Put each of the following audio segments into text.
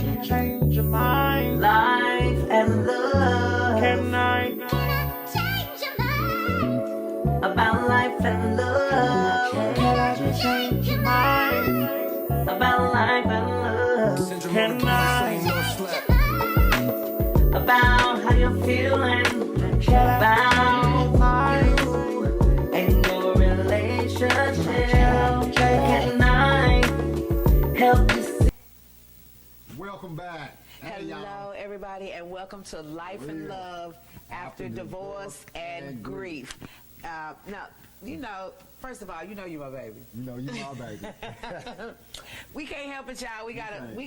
you change your mind? Life and love. Can I change your mind? About life and love. Can I change your mind? About life and love. Can I about how you're feeling? About you and your relationship. Can I help you see? Welcome back. Hey, Hello, everybody, and welcome to Life and Love After Divorce and Grief. Now, you know, first of all, you know you my baby. You know you my baby. We can't help it, y'all. We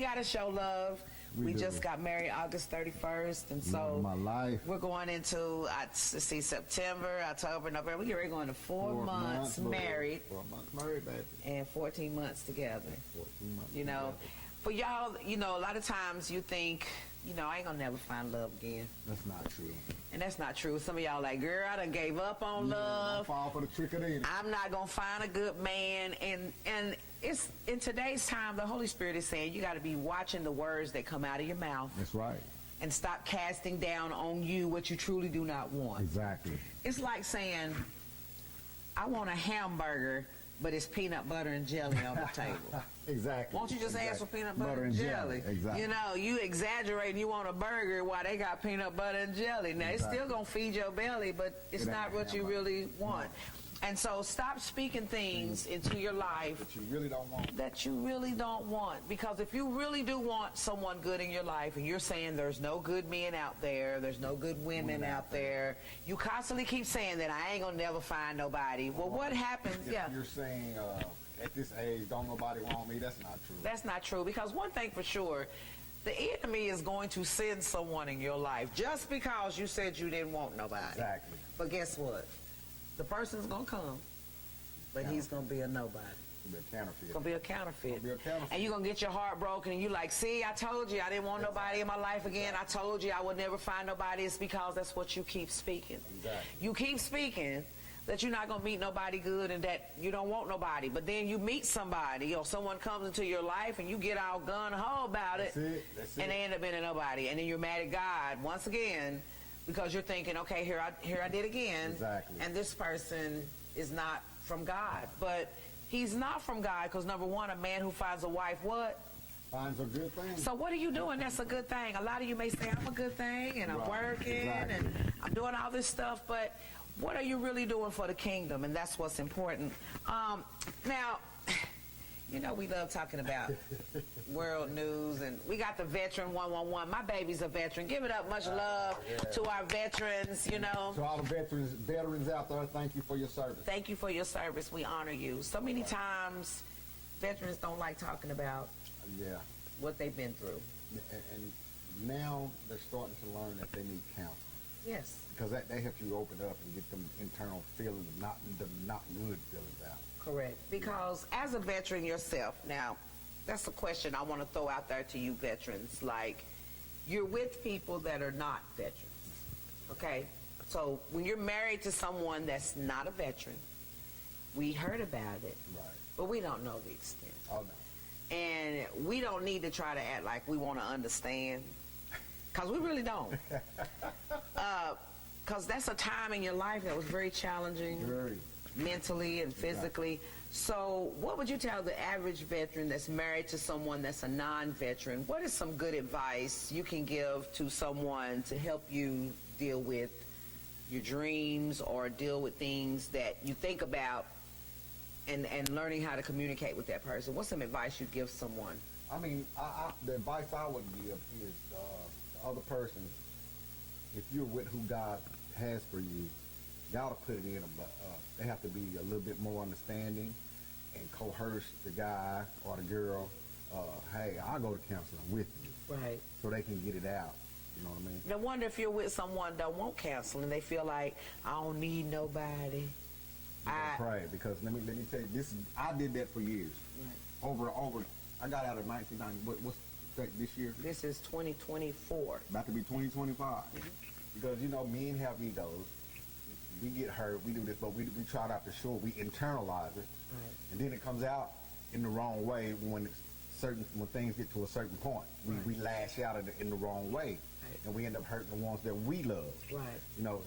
gotta show love. We just got married August 31st, and so my life. we're going into let's see, September, October, November. We're going to 4 months married. 4 months married, baby. And 14 months together. 14 months. You know, together. for y'all, you know, a lot of times you think, you know, I ain't gonna never find love again. That's not true. And that's not true. Some of y'all like, girl, I done gave up on love. I fall for the trick of the enemy. I'm not gonna find a good man. And it's in today's time, the Holy Spirit is saying you got to be watching the words that come out of your mouth. That's right. And stop casting down on you what you truly do not want. Exactly. It's like saying, I want a hamburger, but it's peanut butter and jelly on the table. Exactly. Won't you just ask for peanut butter and jelly? Exactly. You know, you exaggerate and you want a burger while they got peanut butter and jelly. Now, it's still going to feed your belly, but it's not what you really want. And so stop speaking things into your life That you really don't want. that you really don't want. Because if you really do want someone good in your life and you're saying there's no good men out there, there's no good women out there, you constantly keep saying that I ain't going to never find nobody. Well, what happens? If you're saying at this age, don't nobody want me, that's not true. That's not true, because one thing for sure, the enemy is going to send someone in your life just because you said you didn't want nobody. Exactly. But guess what? The person's going to come, but he's going to be a nobody. Be a counterfeit. Going to be a counterfeit. Gonna be a counterfeit. And you're going to get your heart broken, and you like, see, I told you I didn't want nobody in my life again. I told you I would never find nobody. It's because that's what you keep speaking. Exactly. You keep speaking that you're not going to meet nobody good and that you don't want nobody. But then you meet somebody or someone comes into your life and you get all gun-ho about it. That's and it. they end up being a nobody. And then you're mad at God once again because you're thinking, okay, here I did again. Exactly. And this person is not from God. But he's not from God because, number one, a man who finds a wife, what? Finds a good thing. So what are you doing that's a good thing? A lot of you may say, I'm a good thing, and I'm working, and I'm doing all this stuff, but what are you really doing for the kingdom? And that's what's important. Now, you know we love talking about world news, and we got the Veteran 111. My baby's a veteran. Give it up. Much love to our veterans, you know. To all the veterans out there, thank you for your service. Thank you for your service. We honor you. So many times, veterans don't like talking about what they've been through. And now they're starting to learn that they need counseling. Yes. Because that helps you open up and get them internal feelings, the not good feelings out. Correct. Because as a veteran yourself, now, that's a question I want to throw out there to you veterans. Like, you're with people that are not veterans, okay? So when you're married to someone that's not a veteran, we heard about it, Right. but we don't know the extent. Oh, no. And we don't need to try to act like we want to understand, because we really don't. Because that's a time in your life that was very challenging. Dirty. Mentally and physically. So what would you tell the average veteran that's married to someone that's a non-veteran? What is some good advice you can give to someone to help you deal with your dreams or deal with things that you think about and learning how to communicate with that person? What's some advice you give someone? I mean, the advice I would give is the other person, if you're with who God has for you, God will put it in, but they have to be a little bit more understanding and coerce the guy or the girl. Hey, I'll go to counseling with you. Right. So they can get it out. You know what I mean? I wonder if you're with someone that won't counseling. They feel like, I don't need nobody. Pray, because let me tell you, I did that for years. Right. Over. I got out of 1990. What's this year? This is 2024. About to be 2025. Because men have egos. We get hurt, we do this, but we try not to show it. We internalize it, Right. and then it comes out in the wrong way when when things get to a certain point, we lash out in the wrong way, and we end up hurting the ones that we love. Right. You know,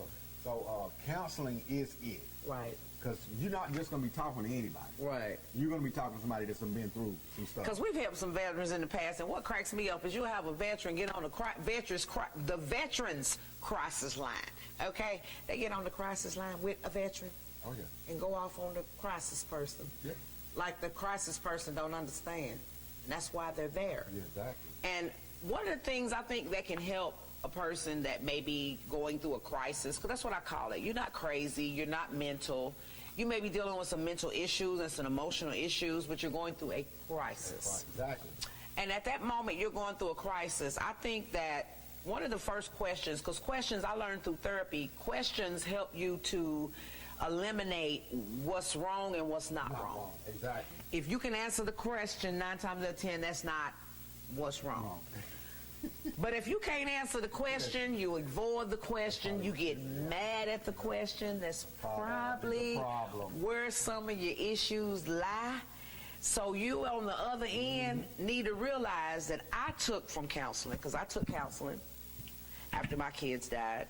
so counseling is it. Right. Because you're not just going to be talking to anybody. Right. You're going to be talking to somebody that's been through some stuff. Because we've helped some veterans in the past, and what cracks me up is you have a veteran get on the veterans crisis line. Okay, they get on the crisis line with a veteran. Oh yeah. And go off on the crisis person. Yeah. Like the crisis person don't understand. And that's why they're there. Yeah, exactly. And one of the things I think that can help a person that may be going through a crisis, because that's what I call it. You're not crazy. You're not mental. You may be dealing with some mental issues and some emotional issues, but you're going through a crisis. Exactly. And at that moment you're going through a crisis, I think that one of the first questions, because questions I learned through therapy, questions help you to eliminate what's wrong and what's not wrong. Exactly. If you can answer the question 9 times out of 10, that's not what's wrong. But if you can't answer the question, you avoid the question, you get mad at the question, that's probably where some of your issues lie. So you on the other end need to realize that I took from counseling, because I took counseling after my kids died.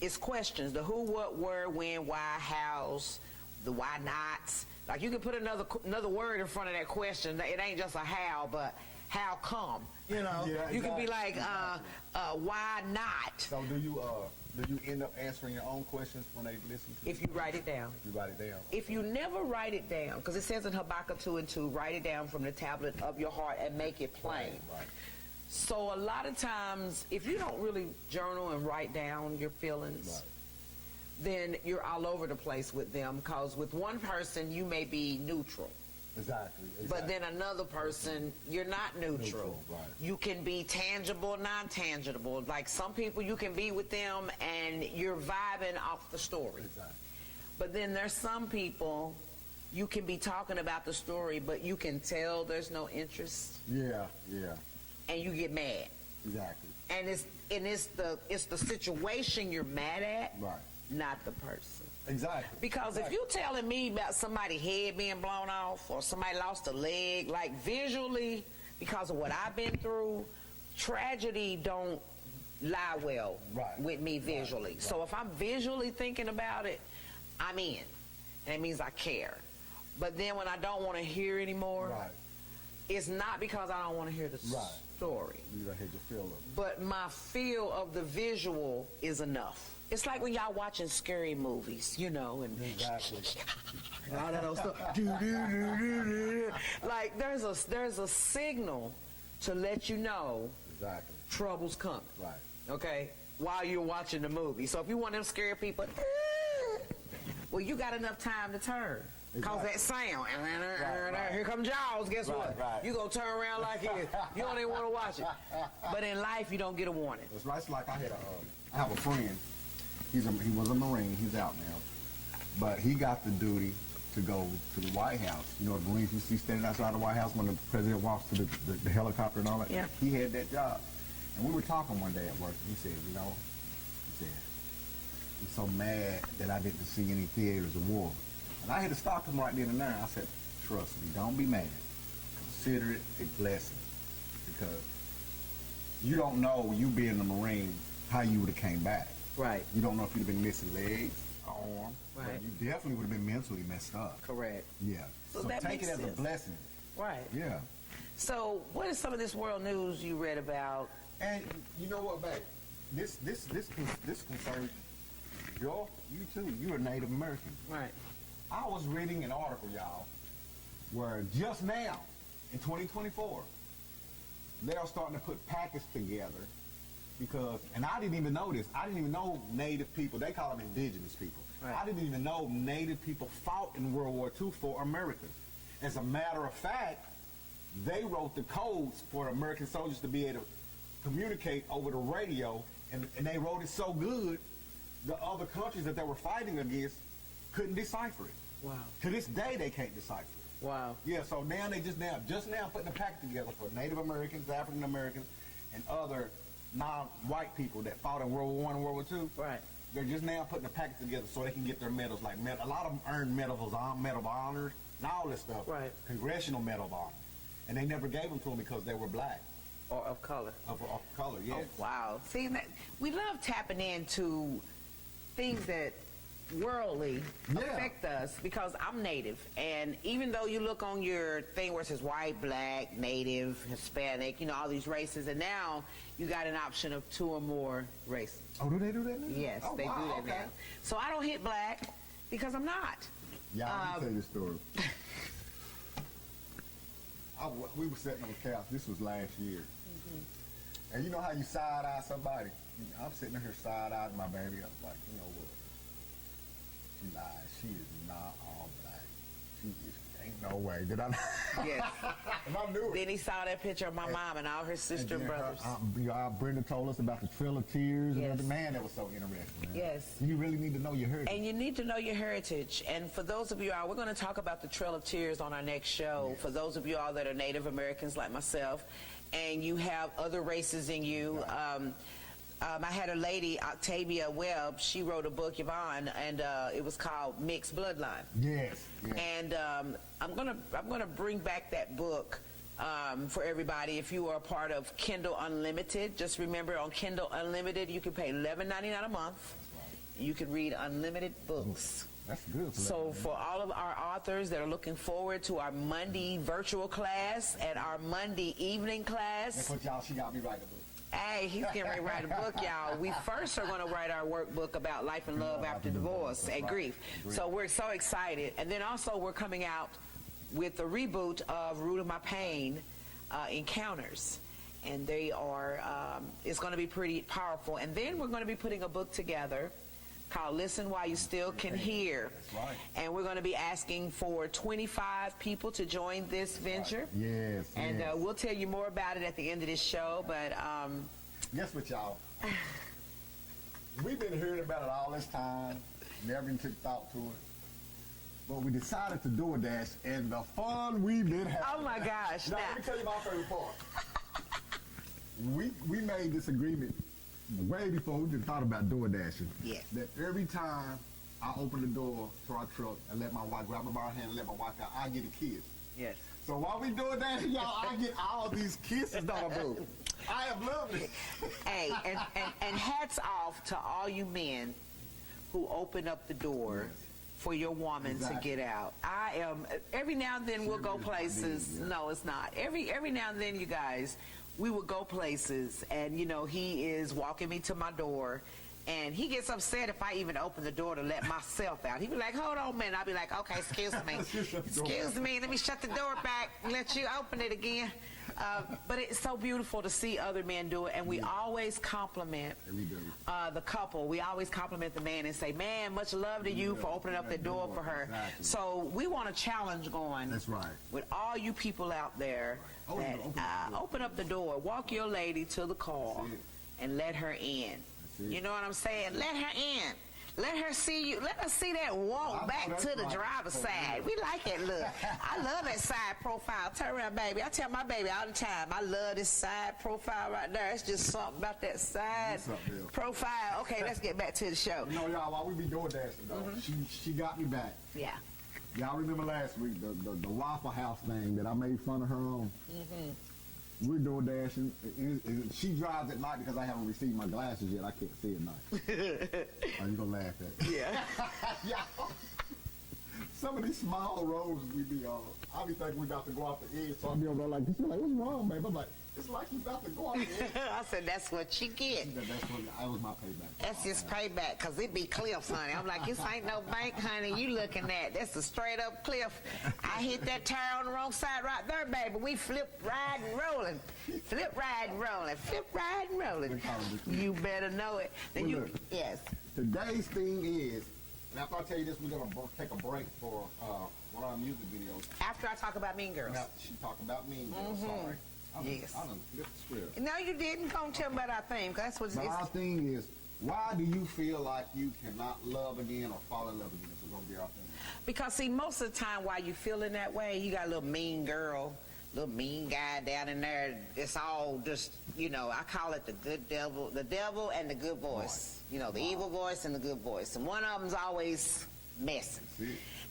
It's questions, the who, what, where, when, why, hows, the why nots. Like you can put another word in front of that question. It ain't just a how, but how come? You know, Yeah, you can be like, exactly. Why not? So do you end up answering your own questions when they listen to If you write it down. If you write it down. If you never write it down, because it says in Habakkuk 2:2, write it down from the tablet of your heart and make it plain. Right. So a lot of times, if you don't really journal and write down your feelings, then you're all over the place with them, because with one person you may be neutral. Exactly. But then another person, you're not neutral. Right. You can be tangible, non-tangible. Like some people, you can be with them and you're vibing off the story. Exactly. But then there's some people, you can be talking about the story, but you can tell there's no interest. Yeah. And you get mad. Exactly. And it's the situation you're mad at, Right. not the person. Exactly. Because if you're telling me about somebody's head being blown off or somebody lost a leg, like visually, because of what I've been through, tragedy don't lie well with me visually. Right. So if I'm visually thinking about it, I'm in. And it means I care. But then when I don't want to hear anymore, it's not because I don't want to hear the story. You don't hit your feel. But my feel of the visual is enough. It's like when y'all watching scary movies, you know, and all that old stuff. Like there's a signal to let you know trouble's coming. Right. Okay? While you're watching the movie. So if you want them scary people, well, you got enough time to turn. Cause that sound, here come Jaws, guess what? You gonna turn around like it. You don't even want to watch it. But in life, you don't get a warning. It's like I have a friend. He was a Marine. He's out now, but he got the duty to go to the White House. You know, the Marines you see standing outside the White House when the president walks to the helicopter and all that. Yeah. He had that job, and we were talking one day at work. And he said, I'm so mad that I didn't see any theaters of war. And I had to stop him right then and there. I said, trust me, don't be mad. Consider it a blessing, because you don't know, you being a Marine, how you would have came back. Right. You don't know if you'd have been missing legs, arm. Right. But you definitely would have been mentally messed up. Correct. Yeah. So take that makes it as sense. a blessing. Right. Yeah. So what is some of this world news you read about? And you know what, babe? This concerns you too. You're a Native American. Right. I was reading an article, y'all, where just now, in 2024, they are starting to put packets together because, and I didn't even know this, I didn't even know Native people, they call them indigenous people. Right. I didn't even know Native people fought in World War II for Americans. As a matter of fact, they wrote the codes for American soldiers to be able to communicate over the radio, and they wrote it so good, the other countries that they were fighting against couldn't decipher it. Wow. To this day, they can't decipher it. Wow. Yeah, so now they just now putting a packet together for Native Americans, African Americans, and other non-white people that fought in World War I and World War II. Right. They're just now putting a packet together so they can get their medals. Like a lot of them earn medals of honor, and all this stuff. Right. Congressional Medal of Honor. And they never gave them to them because they were black. Or of color. Of color, yes. Oh, wow. See, we love tapping into things that worldly affect us, because I'm Native, and even though you look on your thing where it says white, black, Native, Hispanic, you know, all these races, and now you got an option of 2 or more races. Oh, do they do that now? Yes, oh, they wow, do that okay. now. So I don't hit black because I'm not. Yeah, let me tell you the story. We were sitting on the couch. This was last year. And you know how you side-eye somebody? I'm sitting here side-eyeing my baby. I was like, you know what? She lied. She is not all black. She is, ain't no way. Did I? Yes. And I knew it. Then he saw that picture of my mom and all her sister and brothers. Brenda told us about the Trail of Tears. Yes. And man, that was so interesting, man. Yes. You really need to know your heritage. And you need to know your heritage. And for those of you all, we're going to talk about the Trail of Tears on our next show. Yes. For those of you all that are Native Americans like myself, and you have other races in you. I had a lady, Octavia Webb. She wrote a book, Yvonne, and it was called Mixed Bloodline. Yes. Yes. And I'm gonna bring back that book for everybody. If you are a part of Kindle Unlimited, just remember on Kindle Unlimited, you can pay $11.99 a month. Right. You can read unlimited books. That's good. So for all of our authors that are looking forward to our Monday virtual class and our Monday evening class. That's what y'all, she got me writing a book. Hey, he's getting ready to write a book, y'all. We first are going to write our workbook about life and love after divorce and grief. So we're so excited. And then also we're coming out with the reboot of Root of My Pain, Encounters. And they are, it's going to be pretty powerful. And then we're going to be putting a book together called Listen While You Still Can Hear. That's right. And we're going to be asking for 25 people to join this venture. Yes. And yes. We'll tell you more about it at the end of this show. But guess what, y'all? We've been hearing about it all this time. Never even took thought to it. But we decided to do a dash, and the fun we've been having. oh my gosh! Now, let me tell you my favorite part. we made this agreement way before we even thought about door dashing. Yes. That every time I open the door to our truck and let my wife grab my bar hand and let my wife out, I get a kiss. Yes. So while we doing that, y'all, I get all these kisses that I do. I have loved it. Hey, and hats off to all you men who open up the door for your woman to get out. I am, every now and then we'll go places. No, it's not. Every now and then, you guys, we would go places, and you know, he is walking me to my door, and he gets upset if I even open the door to let myself out. He'd be like, hold on, man. I'll be like, okay, excuse me. Excuse me, let me shut the door back and let you open it again. But it's so beautiful to see other men do it, and we always compliment the couple. We always compliment the man and say, man, much love to you for opening up the door for her. Exactly. So we want a challenge going. That's right. With all you people out there that open up the door, walk your lady to the car and let her in. You know what I'm saying? Let her in. Let her see you. Let us see that walk back to the driver's side. We like that look. I love that side profile. Turn around, baby. I tell my baby all the time, I love this side profile right there. It's just something about that side profile. Okay, let's get back to the show. You know, y'all, while we be door dashing, though, she got me back. Yeah. Y'all remember last week, the Waffle House thing that I made fun of her on? We're door dashing. She drives at night because I haven't received my glasses yet. I can't see at night. Are you gonna laugh at me? Yeah. Yeah. Some of these small roads we be on, I be thinking we about to go off the edge. So I be over there like, she's like, what's wrong, babe? I'm like, it's like you about to go off the edge. I said, that's what you get. That was my payback. That's just payback, because it be cliffs, honey. I'm like, this ain't no bank, honey, you looking at. That's a straight up cliff. I hit that tire on the wrong side right there, baby. We flip, ride, and rolling. Flip, ride, and rolling. Flip, ride, and rolling. You better know it. Then well, look, yes. Today's thing is, and after I tell you this, we're going to take a break for one of our music videos. After I talk about Mean Girls. Now, she talked about Mean Girls, sorry. I done flipped the script. No, you didn't. Come tell me about our theme, because that's what but our thing is, why do you feel like you cannot love again or fall in love again? It's going to be our thing. Because, see, most of the time while you feeling that way, you got a little mean girl, little mean guy down in there. It's all just, you know, I call it the devil and the good voice. Right. You know, the evil voice and the good voice. And one of them's always messing.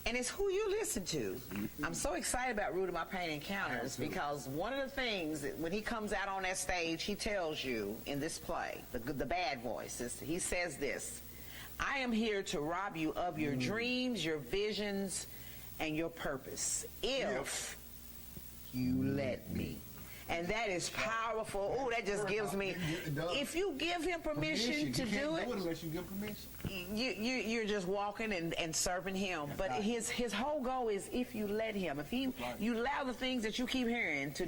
And it's who you listen to. I'm so excited about Root of My Pain Encounters because one of the things, that when he comes out on that stage, he tells you in this play, the bad voice, he says this, I am here to rob you of your dreams, your visions, and your purpose, if you let me. And that is powerful. Oh, that just gives me. If you give him permission to do it, unless you give permission. you're just walking and serving him. But his whole goal is if you let him. If you allow the things that you keep hearing to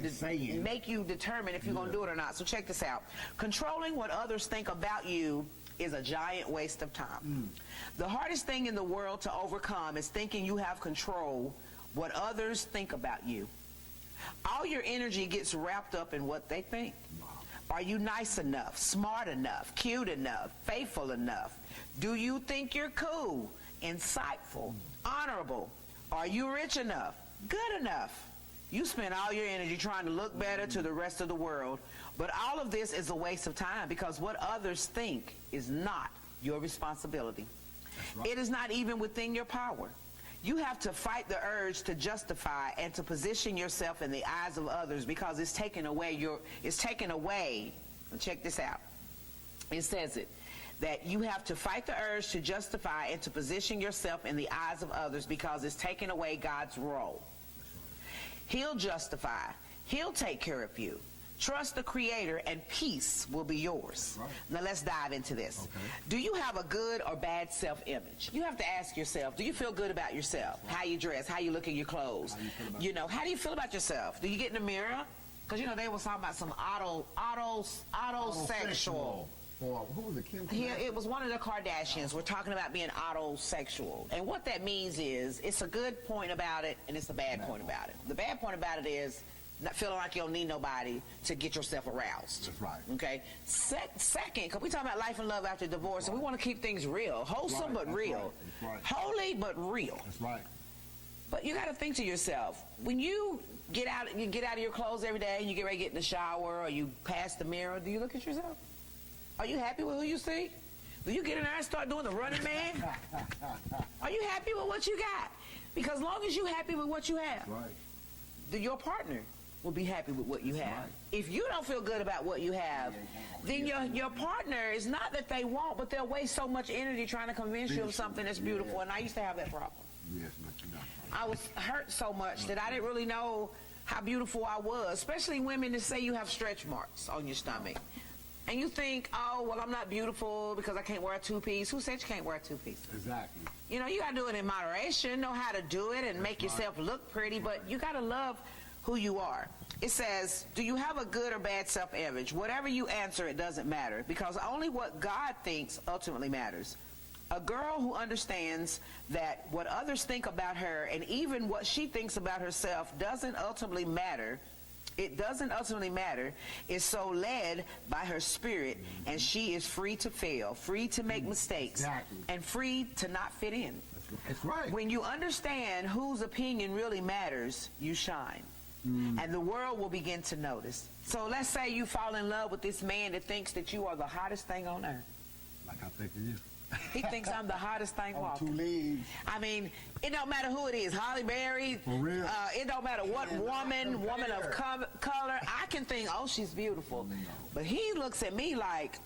make you determine if you're going to do it or not. So check this out. Controlling what others think about you is a giant waste of time. The hardest thing in the world to overcome is thinking you have control what others think about you. All your energy gets wrapped up in what they think. Are you nice enough, smart enough, cute enough, faithful enough? Do you think you're cool, insightful, honorable? Are you rich enough, good enough? You spend all your energy trying to look better to the rest of the world, but all of this is a waste of time because what others think is not your responsibility. It is not even within your power. You have to fight the urge to justify and to position yourself in the eyes of others because it's taken away check this out. It says it, that you have to fight the urge to justify and to position yourself in the eyes of others because it's taken away God's role. He'll justify. He'll take care of you. Trust the Creator and peace will be yours. Right. Now let's dive into this. Okay. Do you have a good or bad self-image? You have to ask yourself, do you feel good about yourself? Right. How you dress, how you look in your clothes? How do you feel about yourself? Do you get in the mirror? Because, they was talking about some autosexual. Who was it, Kim? It was one of the Kardashians. We're talking about being autosexual. And what that means is, it's a good point about it, and it's a bad point about it. The bad point about it is, not feeling like you don't need nobody to get yourself aroused. That's right. Okay? Second, because we talk about life and love after divorce, and we want to keep things real. Wholesome, but real. Right. Holy, but real. That's right. But you got to think to yourself, when you get out of your clothes every day, and you get ready to get in the shower, or you pass the mirror, do you look at yourself? Are you happy with who you see? Do you get in there and start doing the running man? Are you happy with what you got? Because as long as you're happy with what you have, your partner will be happy with what you have. Right. If you don't feel good about what you have, then your partner is not that they won't, but they'll waste so much energy trying to convince you of something that's beautiful. And I used to have that problem. Yes, but I was hurt so much that I didn't really know how beautiful I was, especially women that say you have stretch marks on your stomach. And you think, oh, well, I'm not beautiful because I can't wear a two-piece. Who said you can't wear a two-piece? Exactly. You got to do it in moderation, know how to do it and make yourself look pretty, but you got to love who you are. It says, do you have a good or bad self-image? Whatever you answer, it doesn't matter because only what God thinks ultimately matters. A girl who understands that what others think about her and even what she thinks about herself doesn't ultimately matter. It doesn't ultimately matter, is so led by her spirit, and she is free to fail, free to make mistakes, and free to not fit in. That's right. When you understand whose opinion really matters, you shine. And the world will begin to notice. So let's say you fall in love with this man that thinks that you are the hottest thing on earth. Like I think of you. He thinks I'm the hottest thing walking. 2 legs. I mean, it don't matter who it is. Holly Berry. For real. It don't matter what woman of color. I can think, oh, she's beautiful. No. But he looks at me like,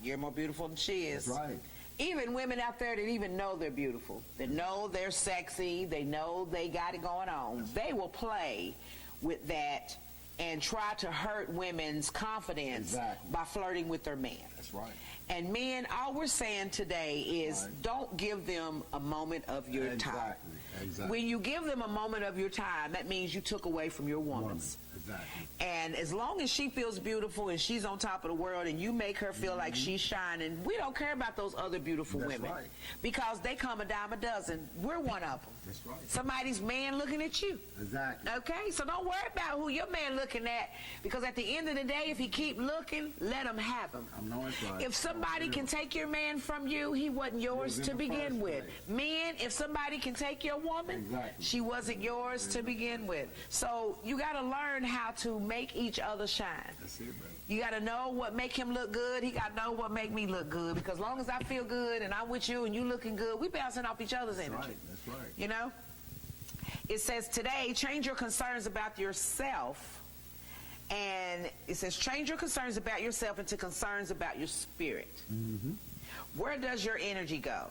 you're more beautiful than she is. That's right. Even women out there that even know they're beautiful, that know they're sexy, they know they got it going on, they will play with that and try to hurt women's confidence by flirting with their man. That's right. And men, all we're saying today is don't give them a moment of your time. Exactly. When you give them a moment of your time, that means you took away from your woman's. Exactly. And as long as she feels beautiful and she's on top of the world and you make her feel like she's shining, we don't care about those other beautiful women. Right. Because they come a dime a dozen. We're one of them. That's right. Somebody's man looking at you. Exactly. Okay? So don't worry about who your man looking at, because at the end of the day, if he keep looking, let him have him. I know it's right. If somebody can take your man from you, he wasn't yours to begin with. Men, if somebody can take your woman, she wasn't yours to begin with. So you got to learn how to make each other shine. That's it, man. You got to know what make him look good. He got to know what make me look good. Because as long as I feel good and I'm with you and you looking good, we bouncing off each other's energy. That's right. You know? It says today, change your concerns about yourself. And it says change your concerns about yourself into concerns about your spirit. Mm-hmm. Where does your energy go?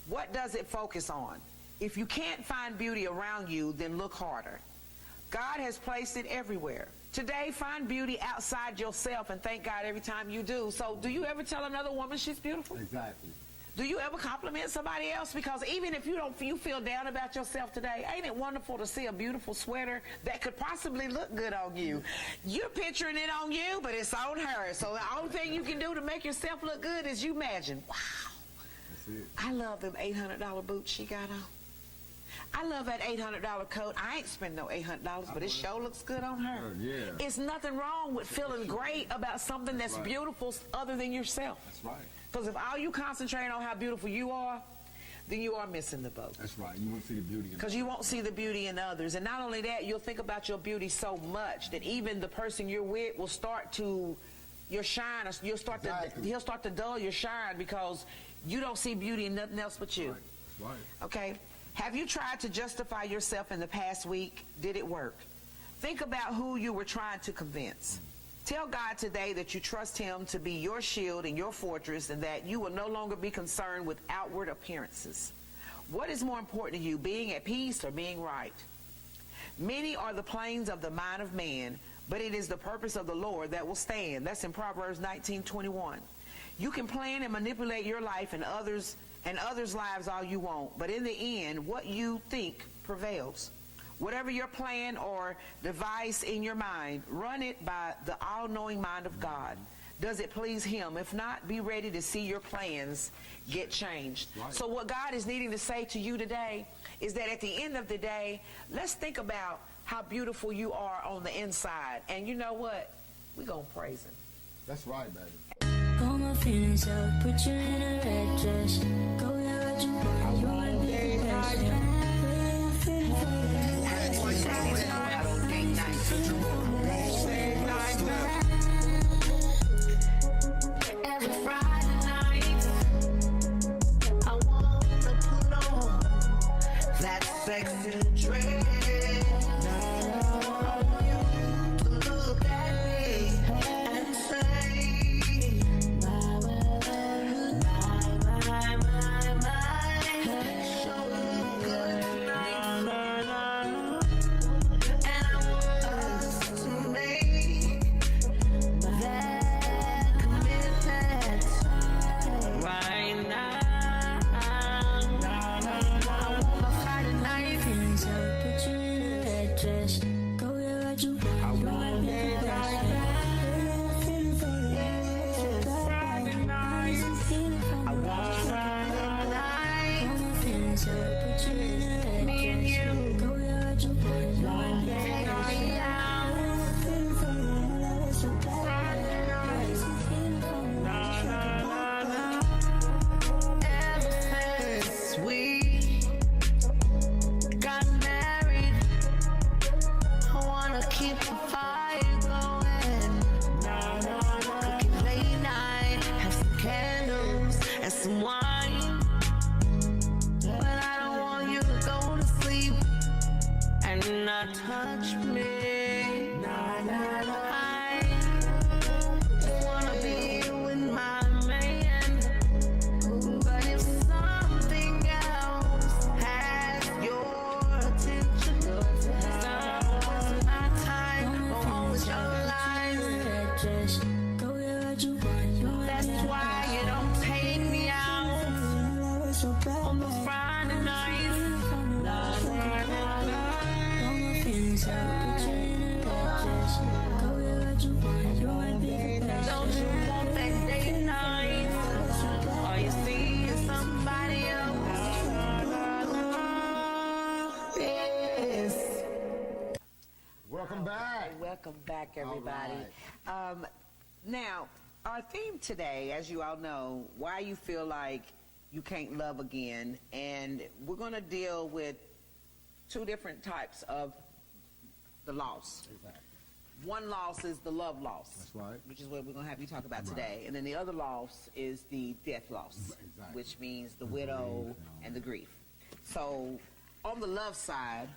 What does it focus on? If you can't find beauty around you, then look harder. God has placed it everywhere. Today, find beauty outside yourself and thank God every time you do. So do you ever tell another woman she's beautiful? Exactly. Do you ever compliment somebody else? Because even if you feel down about yourself today, ain't it wonderful to see a beautiful sweater that could possibly look good on you? You're picturing it on you, but it's on her. So the only thing you can do to make yourself look good is you imagine, wow, That's it. I love them $800 boots she got on. I love that $800 coat. I ain't spending no $800, but it sure looks good on her. Yeah. It's nothing wrong with feeling great about something that's right. beautiful other than yourself. That's right. Because if all you concentrate on how beautiful you are, then you are missing the boat. That's right. You won't see the beauty in Because you won't see the beauty in others. And not only that, you'll think about your beauty so much that even the person you're with will start to, your shine, you'll start Exactly. he'll start to dull your shine because you don't see beauty in nothing else but you. Right. That's right. Okay? Have you tried to justify yourself in the past week? Did it work? Think about who you were trying to convince. Tell God today that you trust him to be your shield and your fortress and that you will no longer be concerned with outward appearances. What is more important to you, being at peace or being right? Many are the plans of the mind of man, but it is the purpose of the Lord that will stand. That's in Proverbs 19:21. You can plan and manipulate your life and others' lives all you want, but in the end, what you think prevails. Whatever your plan or device in your mind, run it by the all-knowing mind of God. Does it please him? If not, be ready to see your plans get changed. Right. So what God is needing to say to you today is that at the end of the day, let's think about how beautiful you are on the inside. And you know what? We're going to praise him. That's right, baby. All my feelings out, put you in a red dress. Go where what you want, you want to be the best. Every Friday night, I wanna put on that sexy dress. I want you to look at me and say, my, so good tonight. And I want us to make that commitment right now. I want my Friday night. Feelings out, put you in a red dress. Go where what you want, you want to be the best. Friday night. I want Friday night. All my feelings out, put you in a red Me and dress. you. Go where what you want, you want to be the Friday best. night. Ever since we got married, I wanna keep the fire going. Cooking late night, have some candles and some wine. But I don't want you to go to sleep and not touch me. I wanna be with my man, but if something else has your attention, it's my time, go on with your life. Go where what you want, you want That's why you don't take me out on the Friday night. all my feelings out, put you in a red dress. Go where what you want, you want to be the best. Don't you want that date night? Are you seeing somebody else? Yes. Welcome back. Welcome back, everybody. Now, our theme today, as you all know, why you feel like you can't love again, and we're going to deal with two different types of the loss. Exactly. One loss is the love loss. That's right. Which is what we're going to have you talk about today. And then the other loss is the death loss, Exactly. which means the widow and the grief. So on the love side,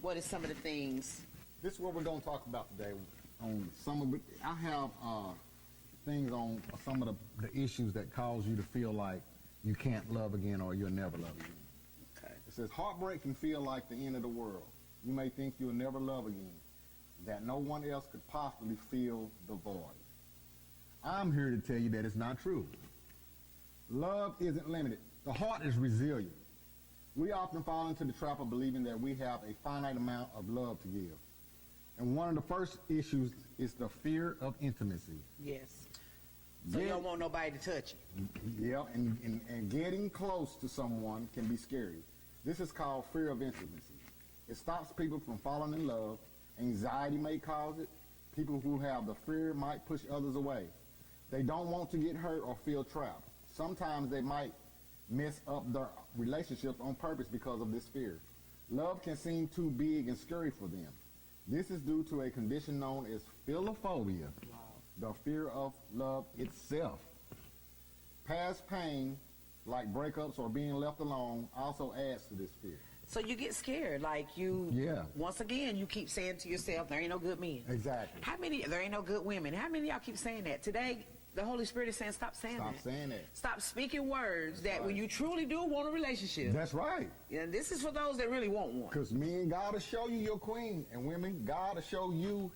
what is some of the things? This is what we're going to talk about today. On some of it, I have things on some of the issues that cause you to feel like you can't love again or you'll never love again. Okay. It says heartbreak can feel like the end of the world. You may think you'll never love again, that no one else could possibly fill the void. I'm here to tell you that it's not true. Love isn't limited. The heart is resilient. We often fall into the trap of believing that we have a finite amount of love to give. And one of the first issues is the fear of intimacy. Yes. So you don't want nobody to touch you. Yeah, and getting close to someone can be scary. This is called fear of intimacy. It stops people from falling in love. Anxiety may cause it. People who have the fear might push others away. They don't want to get hurt or feel trapped. Sometimes they might mess up their relationships on purpose because of this fear. Love can seem too big and scary for them. This is due to a condition known as philophobia, the fear of love itself. Past pain, like breakups or being left alone, also adds to this fear. So you get scared, like once again, you keep saying to yourself, there ain't no good men. Exactly. There ain't no good women. How many of y'all keep saying that? Today, the Holy Spirit is saying, stop saying that. Stop saying that. Stop speaking words That's that right. when you truly do want a relationship. That's right. And this is for those that really want one. Because men, God will show you your queen. And women, God will show you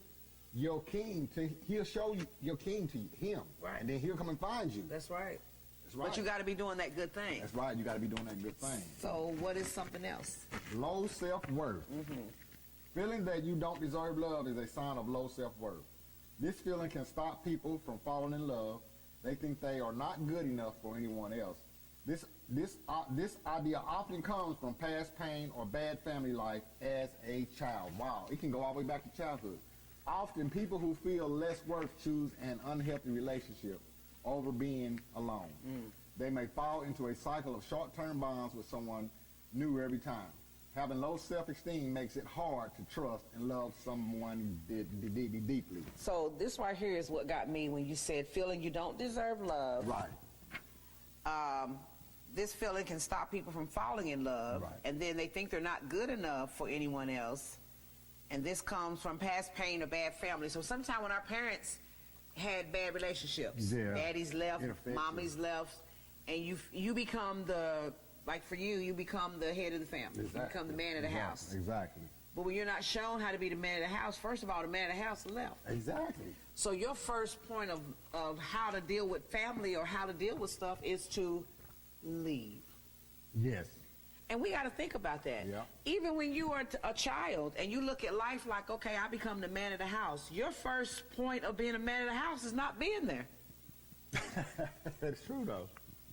your king. He'll show you your king to him. Right. And then he'll come and find you. That's right. That's right. But you got to be doing that good thing. That's right. You got to be doing that good thing. So what is something else? Low self-worth. Feeling that you don't deserve love is a sign of low self-worth. This feeling can stop people from falling in love. They think they are not good enough for anyone else. This idea often comes from past pain or bad family life as a child. Wow, it can go all the way back to childhood. Often people who feel less worth choose an unhealthy relationship over being alone. They may fall into a cycle of short-term bonds with someone new every time. Having low self-esteem makes it hard to trust and love someone deeply. So this right here is what got me when you said feeling you don't deserve love. Right. This feeling can stop people from falling in love. Right. And then they think they're not good enough for anyone else. And this comes from past pain or bad family. So sometimes when our parents had bad relationships, daddy's left, mommy's left, and you become like for you become the head of the family. Exactly. You become the man of the house. Exactly. But when you're not shown how to be the man of the house, first of all, the man of the house left. Exactly. So your first point of how to deal with family or how to deal with stuff is to leave. Yes. And we got to think about that. Yeah. Even when you are a child and you look at life like, okay, I become the man of the house, your first point of being a man of the house is not being there. That's true, though.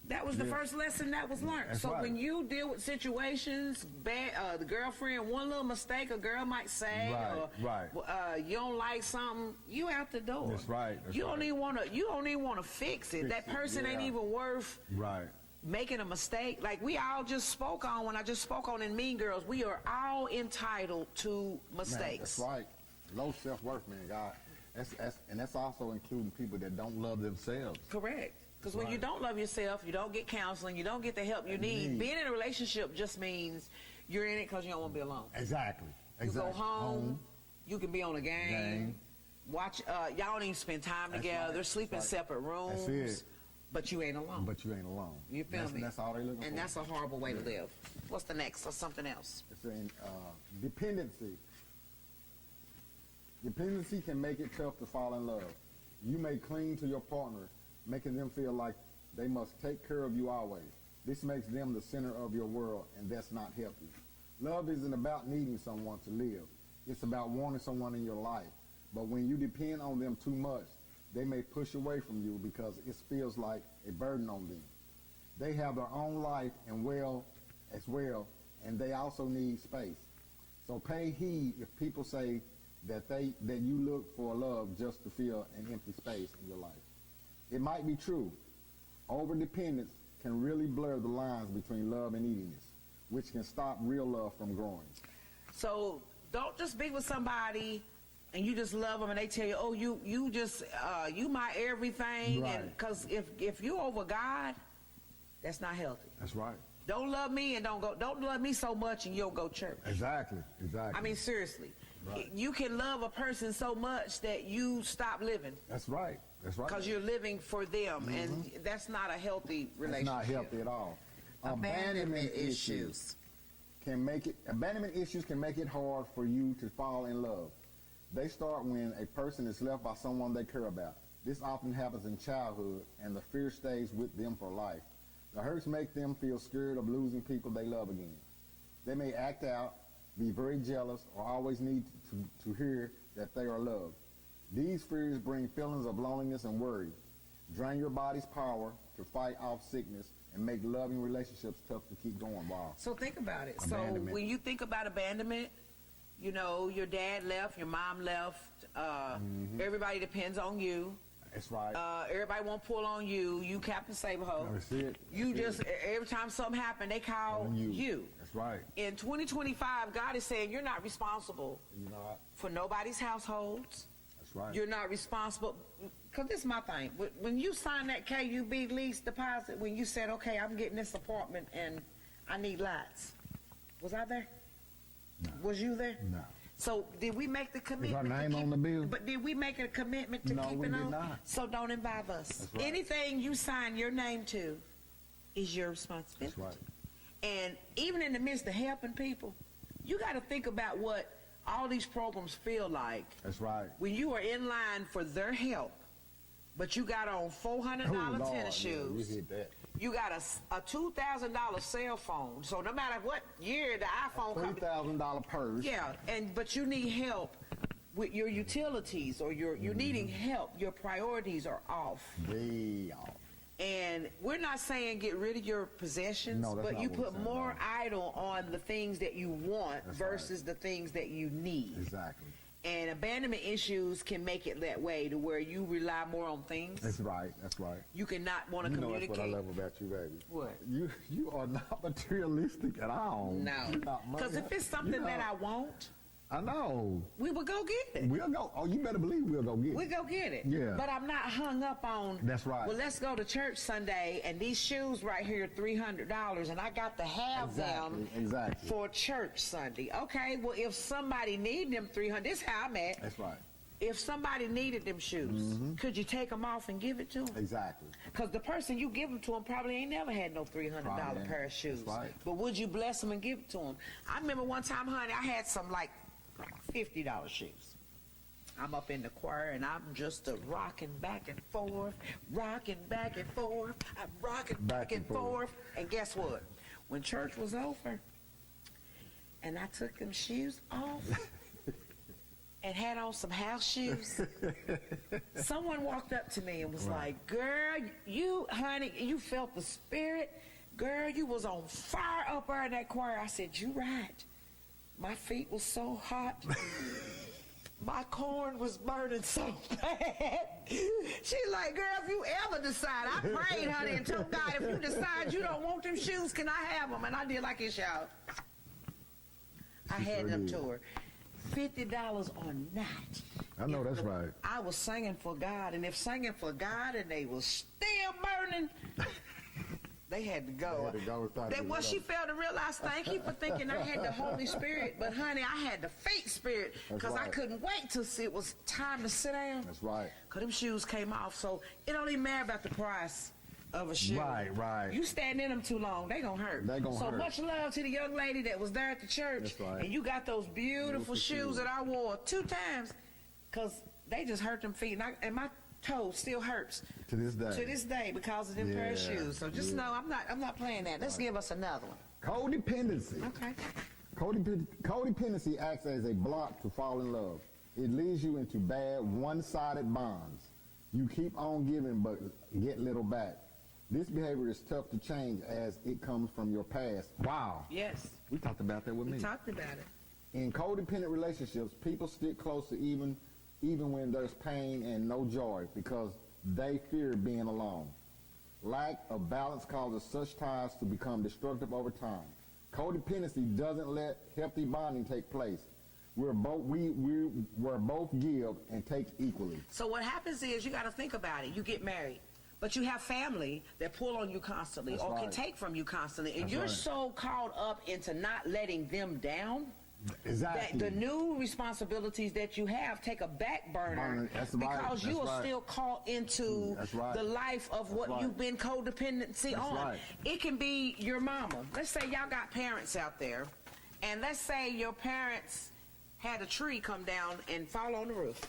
That was the first lesson that was learned. That's so right. when you deal with situations, bad, the girlfriend, one little mistake a girl might say, or you don't like something, you out the door. That's right. You don't even want to fix it. That person ain't even worth making a mistake. Like we all just spoke on when I just spoke on in Mean Girls, we are all entitled to mistakes. Man, that's right. Low self-worth, man. God, that's also including people that don't love themselves. Correct. Because when you don't love yourself, you don't get counseling, you don't get the help you need. Being in a relationship just means you're in it because you don't want to be alone. Exactly. You go home, you can be on a game. Watch, y'all don't even spend time together, sleep in separate rooms. That's it. But you ain't alone. But you ain't alone. You feel me? That's all they looking for. And that's a horrible way to live. What's the next or something else? It's in dependency. Dependency can make it tough to fall in love. You may cling to your partner, making them feel like they must take care of you always. This makes them the center of your world, and that's not healthy. Love isn't about needing someone to live. It's about wanting someone in your life. But when you depend on them too much, they may push away from you because it feels like a burden on them. They have their own life and as well, and they also need space. So pay heed if people say that you look for love just to fill an empty space in your life. It might be true. Overdependence can really blur the lines between love and neediness, which can stop real love from growing. So don't just be with somebody and you just love them and they tell you, oh, you just, you my everything. Right. And because if you're over God, that's not healthy. That's right. Don't love me and don't go. Don't love me so much and you'll go church. Exactly. I mean, seriously. Right. You can love a person so much that you stop living. That's right. Because you're living for them, and that's not a healthy relationship. It's not healthy at all. Abandonment issues Abandonment issues can make it hard for you to fall in love. They start when a person is left by someone they care about. This often happens in childhood, and the fear stays with them for life. The hurts make them feel scared of losing people they love again. They may act out, be very jealous, or always need to hear that they are loved. These fears bring feelings of loneliness and worry, drain your body's power to fight off sickness, and make loving relationships tough to keep going. Wow. So think about it. Abandonment. So when you think about abandonment, you know, your dad left, your mom left, everybody depends on you. That's right. Everybody won't pull on you. You Captain Saberho. That's it. You That's just, every time something happens, they call On you. you. That's right. In 2025, God is saying you're not responsible You're not. for nobody's households. That's right. You're not responsible. Because this is my thing. When you signed that KUB lease deposit, when you said, okay, I'm getting this apartment and I need lights, was I there? No. Was you there? No. So did we make the commitment? our to name keep- on the bill? But did we make a commitment to No, keep we it did on? not. So don't involve us. That's right. Anything you sign your name to is your responsibility. That's right. And even in the midst of helping people, you got to think about what all these programs feel like That's right. when you are in line for their help, but you got on $400 Oh, Lord, tennis shoes. You hit that. You got a $2,000 cell phone. So no matter what year the iPhone comes, $3,000 purse. yeah, but you need help with your utilities, or you're needing help. Your priorities are off. Way off. And we're not saying get rid of your possessions, No, that's but not you what we're put saying, more no. idle on the things that you want That's versus the things that you need. Exactly. And abandonment issues can make it that way, to where you rely more on things. That's right. That's right. You cannot want to You know communicate. that's what I love about you, baby. What? You are not materialistic at all. No. You're not money- Because if it's something you know, that I want, I know. we will go get it. We'll go. Oh, you better believe we'll go get We it. go get it. Yeah. But I'm not hung up on. That's right. Well, let's go to church Sunday, and these shoes right here are $300, and I got to have them Exactly. for church Sunday. Okay. Well, if somebody need them $300, this is how I'm at. That's right. If somebody needed them shoes, could you take them off and give it to them? Exactly. Because the person you give them to them probably ain't never had no $300 Probably ain't. pair of shoes. That's right. But would you bless them and give it to them? I remember one time, honey, I had some like $50 shoes. I'm up in the choir and I'm just rocking back and forth, rocking back and forth. I'm rocking back and forth. And guess what? When church was over and I took them shoes off and had on some house shoes, someone walked up to me and was like, girl, you, honey, you felt the spirit. Girl, you was on fire up there in that choir. I said, you right. My feet was so hot. My corn was burning so bad. She like, girl, if you ever decide, I prayed, honey, and told God, if you decide you don't want them shoes, can I have them? And I did like this, y'all. I She had sure them did. to her. $50 or not. I know that's If right. I was singing for God, and if singing for God and they was still burning, they had to go. They had to go and start getting Well, it she up. failed to realize, thank you for thinking I had the Holy Spirit, but honey, I had the fake spirit, That's because I right. couldn't wait till it was time to sit down. That's right. Because them shoes came off, so it don't even matter about the price of a shoe. Right. You stand in them too long, they gonna hurt. They gonna so hurt. much love to the young lady that was there at the church. That's right. And you got those beautiful shoes that I wore 2 times, because they just hurt them feet. And my toe still hurts To this day. to this day because of them pair of Yeah, shoes. So just yeah. know I'm not playing that. Let's give us another one. Codependency. Okay. Codependency acts as a block to fall in love. It leads you into bad, one-sided bonds. You keep on giving but get little back. This behavior is tough to change as it comes from your past. Wow. Yes. We talked about that with We me. talked about it. In codependent relationships, people stick closer even when there's pain and no joy because they fear being alone. Lack of balance causes such ties to become destructive over time. Codependency doesn't let healthy bonding take place. We're both give and take equally. So what happens is, you got to think about it. You get married, But you have family that pull on you constantly That's or can right. take from you constantly. And That's you're right. so caught up into not letting them down Exactly. that the new responsibilities that you have take a back burner That's right. because you That's are right. still caught into That's right. the life of what right. you've been codependency That's on. right. It can be your mama. Let's say y'all got parents out there, and let's say your parents had a tree come down and fall on the roof.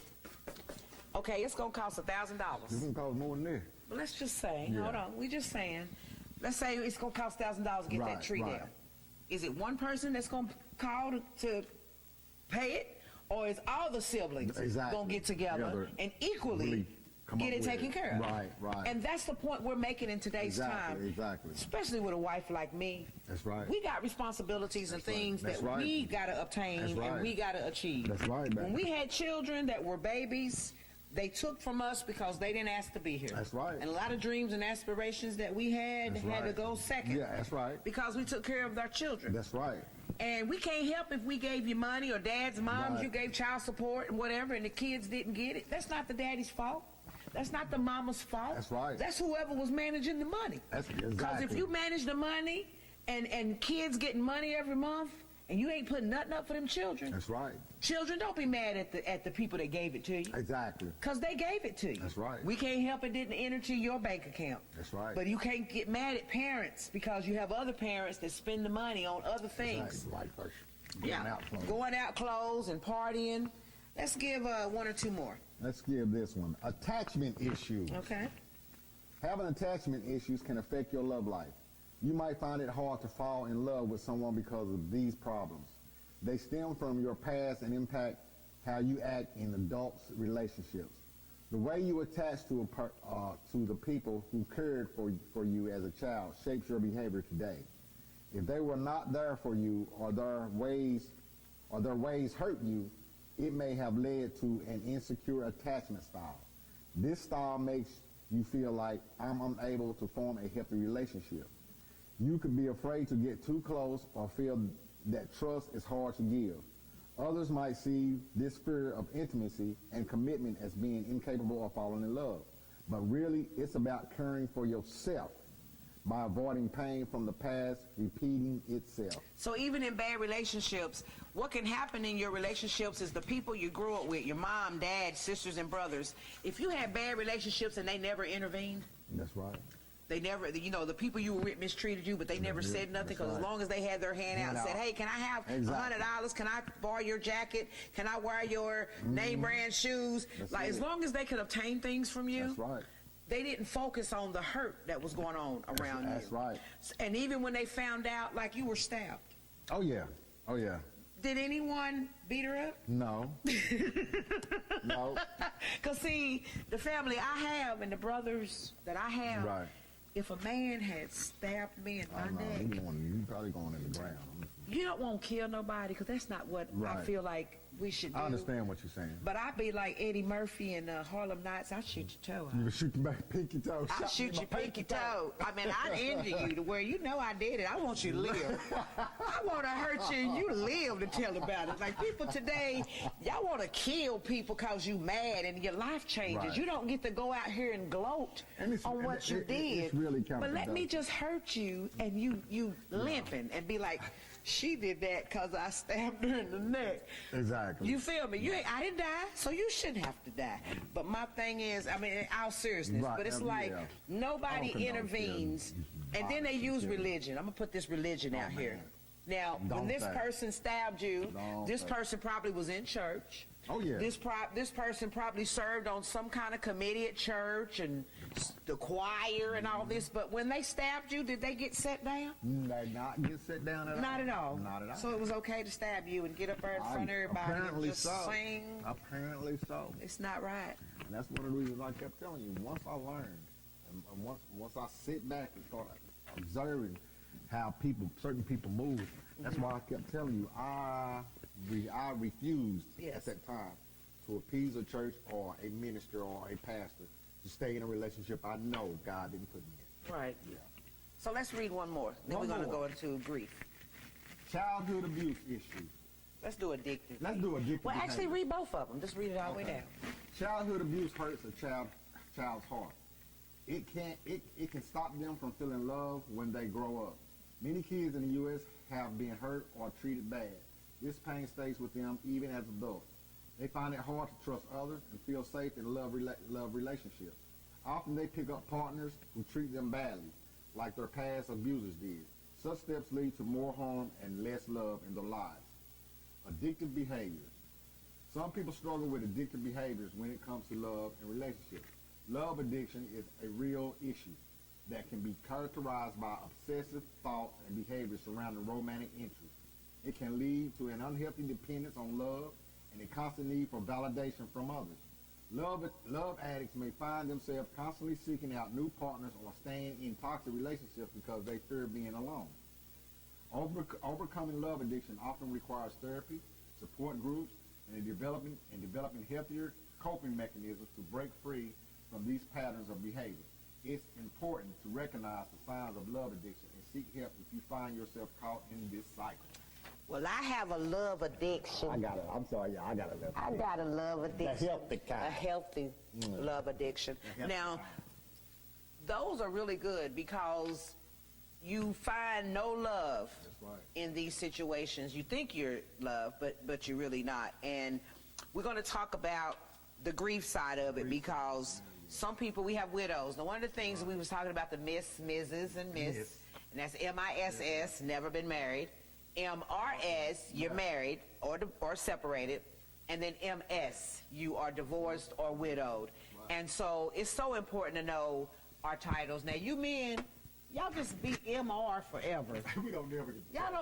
Okay, it's gonna cost $1,000. It's gonna cost more than this. But let's just say, Yeah. hold on, we just saying, let's say it's gonna cost $1,000 to get that Right, tree right. down. Is it one person that's gonna call to pay it, or is all the siblings Exactly. gonna get together and equally Really come get up it with taken it. care of? Right, right. And that's the point we're making in today's Exactly, time. exactly. Especially with a wife like me. That's right. We got responsibilities and things That's that right. we gotta obtain That's right. and we gotta achieve. That's right, man. When we had children that were babies, they took from us because they didn't ask to be here. That's right. And a lot of dreams and aspirations that we had That's had to right. go second. Yeah, that's right. Because we took care of our children. That's right. And we can't help if we gave you money or dad's moms, Right. you gave child support and whatever, and the kids didn't get it. That's not the daddy's fault. That's not the mama's fault. That's right. That's whoever was managing the money. That's Because exactly. if you manage the money and kids getting money every month and you ain't putting nothing up for them children, That's right. children, don't be mad at the people that gave it to you. Exactly. Because they gave it to you. That's right. We can't help it didn't enter to your bank account. That's right. But you can't get mad at parents because you have other parents that spend the money on other things. Right. First. Going out clothes and partying. Let's give one or two more. Let's give this one. Attachment issues. Okay. Having attachment issues can affect your love life. You might find it hard to fall in love with someone because of these problems. They stem from your past and impact how you act in adult relationships. The way you attach to the people who cared for you as a child shapes your behavior today. If they were not there for you or their ways hurt you, it may have led to an insecure attachment style. This style makes you feel like I'm unable to form a healthy relationship. You could be afraid to get too close or feel that trust is hard to give. Others might see this fear of intimacy and commitment as being incapable of falling in love. But really, it's about caring for yourself by avoiding pain from the past repeating itself. So even in bad relationships, what can happen in your relationships is the people you grew up with, your mom, dad, sisters, and brothers. If you had bad relationships and they never intervened, That's right. they never, the people you were with mistreated you, but they never said nothing because That's as right. long as they had their hand out and said, hey, can I have Exactly. $100? Can I borrow your jacket? Can I wear your name brand shoes? That's Like, as it. long as they could obtain things from you, That's right. they didn't focus on the hurt that was going on around you. That's right. And even when they found out, like, you were stabbed, Oh, yeah. Oh, yeah. did anyone beat her up? No. No. Because, see, the family I have and the brothers that I have, Right. if a man had stabbed me in my Oh, no. neck, You probably going in the ground. you don't want to kill nobody because that's not what I Right. feel like we should do. I understand what you're saying. But I'd be like Eddie Murphy in Harlem Nights. I'd shoot your toe out. You would shoot your pinky toe. I'll shoot your pinky toe. I mean, I'd injure you to where you know I did it. I want you to live. I want to hurt you and you live to tell about it. Like people today, y'all want to kill people because you mad and your life changes. Right. You don't get to go out here and gloat And it's- on what you did. it's really but let me counterproductive. just hurt you and you limping and be like, she did that because I stabbed her in the neck. Exactly. You feel me? I didn't die, so you shouldn't have to die. But my thing is, I mean, in all seriousness, Right, but it's yeah. like I nobody don't condone intervenes, killing. and then they use Killing. religion. I'm gonna put this religion out here. man. Now, when Don't this say. person stabbed you, Don't this say. person probably was in church. Oh, yeah. This person probably served on some kind of committee at church and the choir and all this. But when they stabbed you, did they get set down? They not get sit down at all. Not at all. Not at all. So it was okay to stab you and get up there in front of everybody Apparently and just so. sing. Apparently so. It's not right. And that's one of the reasons I kept telling you. Once I learned, and once I sit back and start observing how certain people move, that's why I kept telling you I refused Yes. at that time to appease a church or a minister or a pastor to stay in a relationship I know God didn't put me in. Right. Yeah. So let's read one more. Then One we're going to more. go into grief. Childhood abuse issues. Let's do addictive. Let's do addictive Well, actually, behavior. read both of them. Just read it all the way Okay. down. Childhood abuse hurts a child's heart. it can stop them from feeling love when they grow up. Many kids in the U.S. have been hurt or treated bad. This pain stays with them even as adults. They find it hard to trust others and feel safe in love relationships. Often they pick up partners who treat them badly, like their past abusers did. Such steps lead to more harm and less love in their lives. Addictive behaviors. Some people struggle with addictive behaviors when it comes to love and relationships. Love addiction is a real issue that can be characterized by obsessive thoughts and behaviors surrounding romantic interests. It can lead to an unhealthy dependence on love and a constant need for validation from others. Love addicts may find themselves constantly seeking out new partners or staying in toxic relationships because they fear being alone. Overcoming love addiction often requires therapy, support groups, and developing healthier coping mechanisms to break free from these patterns of behavior. It's important to recognize the signs of love addiction and seek help if you find yourself caught in this cycle. Well, I have a love addiction. I got a love addiction. I got a love addiction. The healthy kind. A healthy love addiction. Now, those are really good because you find no love in these situations. You think you're loved, but you're really not. And we're going to talk about the grief side of it because some people, we have widows. Now, one of the things we was talking about, the Miss, Mrs., and Miss, and that's M-I-S-S, never been married. M-R-S, you're married or separated. And then M-S, you are divorced or widowed. And so it's so important to know our titles. Now, you men, y'all just be M-R forever. We don't never get Y'all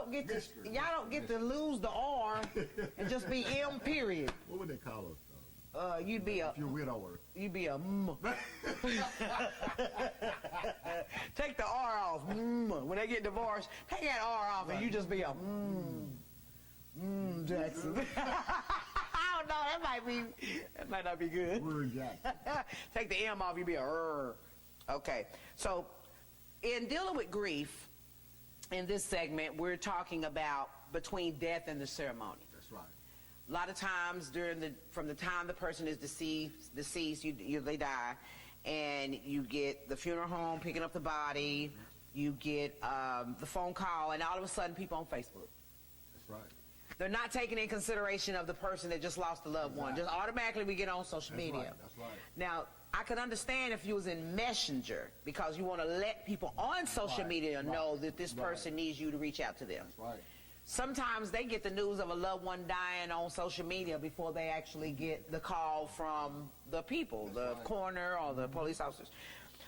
don't get to lose the R and just be M period. What would they call us, You'd be a... if you're widower? You'd be a M. Take the R off. When they get divorced, take that R off and you just be a Jackson. I don't know, that might not be good. Jackson. Take the M off, you be a Okay, so in dealing with grief, in this segment, we're talking about between death and the ceremony. That's right. A lot of times from the time the person is deceased, they die, and you get the funeral home picking up the body, you get the phone call, and all of a sudden people on Facebook. That's right. They're not taking in consideration of the person that just lost a loved one. Just automatically we get on social media. Right. That's right. Now, I could understand if you was in Messenger because you want to let people on social media know that this person needs you to reach out to them. That's right. Sometimes they get the news of a loved one dying on social media before they actually get the call from the people, the coroner or the police officers.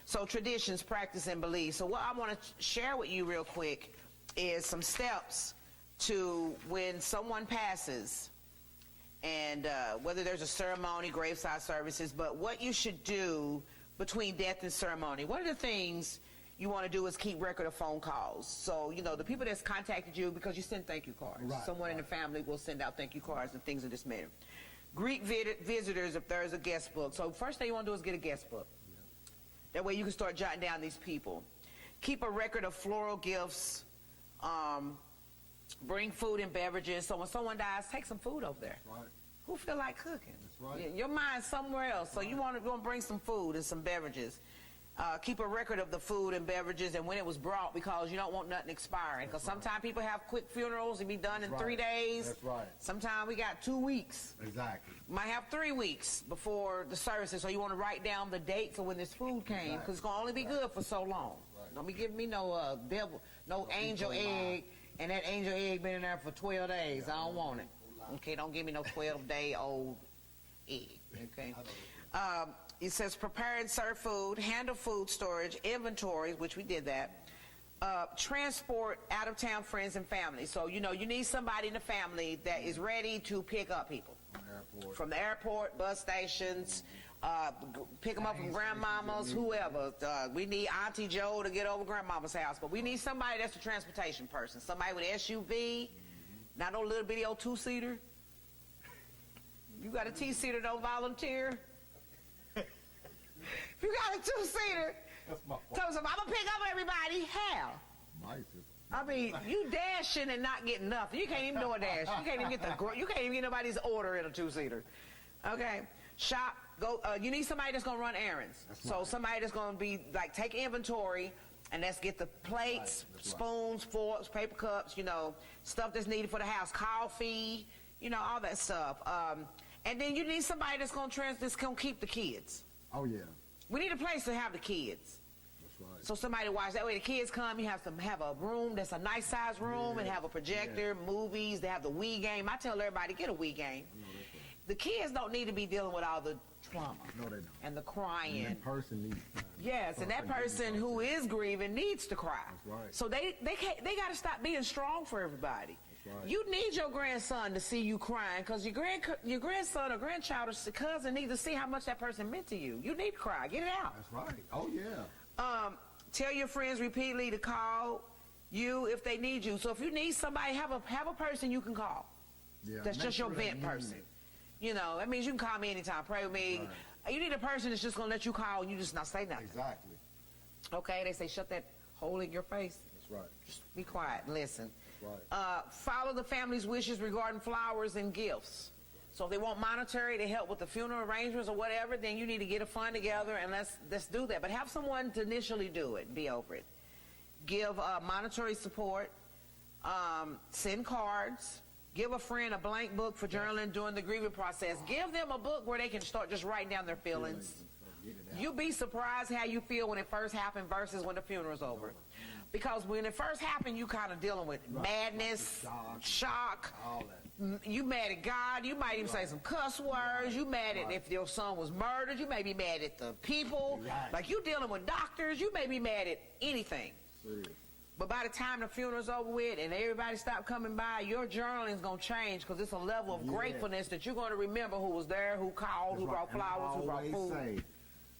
So traditions, practice, and beliefs. So what I want to share with you real quick is some steps to when someone passes, and whether there's a ceremony, graveside services, but what you should do between death and ceremony. One of the things you want to do is keep record of phone calls. So, the people that's contacted you, because you send thank you cards. Someone in the family will send out thank you cards and things of this manner. Greet visitors if there's a guest book. So first thing you want to do is get a guest book. That way you can start jotting down these people. Keep a record of floral gifts. Bring food and beverages. So when someone dies, take some food over there. That's right. Who feel like cooking? That's right. Your mind's somewhere else. So you want to bring some food and some beverages. Keep a record of the food and beverages and when it was brought, because you don't want nothing expiring. Because sometimes people have quick funerals and be done in 3 days. That's right. Sometimes we got 2 weeks. Exactly. Might have 3 weeks before the services, so you want to write down the dates of when this food came, because it's going to only be good for so long. Right. Don't be giving me no angel egg, and that angel egg been in there for 12 days. I don't want it. Okay, don't give me no 12-day-old egg. Okay. It says prepare and serve food, handle food storage, inventories, which we did that. Transport out-of-town friends and family. So, you need somebody in the family that is ready to pick up people. From the airport, bus stations, pick them up from grandmama's, whoever. We need Auntie Joe to get over grandmama's house, but we need somebody that's a transportation person. Somebody with SUV, not no little bitty old 2-seater. You got a T-seater, don't volunteer. If you got a 2-seater, tell them, I'm going to pick up everybody. How? I mean, you dashing and not getting nothing. You can't even do a dash. You can't even get nobody's order in a 2-seater. Okay. Shop, go. You need somebody that's gonna run errands. So somebody that's gonna be like take inventory, and let's get the plates, spoons, forks, paper cups, stuff that's needed for the house, coffee, all that stuff. And then you need somebody that's gonna keep the kids. Oh yeah. We need a place to have the kids. That's right. So somebody to watch. That way the kids come, you have to have a room that's a nice size room and have a projector, movies, they have the Wii game. I tell everybody, get a Wii game. The kids don't need to be dealing with all the trauma. No, they don't. And the crying. And that person needs time. Yes, and that person who is grieving needs to cry. That's right. So they got to stop being strong for everybody. That's right. You need your grandson to see you crying because your grandson or grandchild or cousin needs to see how much that person meant to you. You need to cry. Get it out. That's right. Oh yeah. Tell your friends repeatedly to call you if they need you. So if you need somebody, have a person you can call. Yeah. That's Make just your sure vent they person. need That means you can call me anytime, pray with me. Right. You need a person that's just going to let you call and you just not say nothing. Exactly. Okay? They say shut that hole in your face. That's right. Just be quiet and listen. Right. Follow the family's wishes regarding flowers and gifts. So if they want monetary to help with the funeral arrangements or whatever, then you need to get a fund together and let's do that. But have someone to initially do it and be over it. Give monetary support. Send cards. Give a friend a blank book for journaling during the grieving process. Give them a book where they can start just writing down their feelings. You'll be surprised how you feel when it first happened versus when the funeral's over. Because when it first happened, you kind of dealing with madness, shock. All that. You mad at God. You might even say some cuss words. You mad at if your son was murdered. You may be mad at the people. Right. Like you dealing with doctors. You may be mad at anything. Serious. But by the time the funeral's over with and everybody stop coming by, your journaling's going to change because it's a level of gratefulness that you're going to remember who was there, who called, who brought flowers, who brought food. I always say,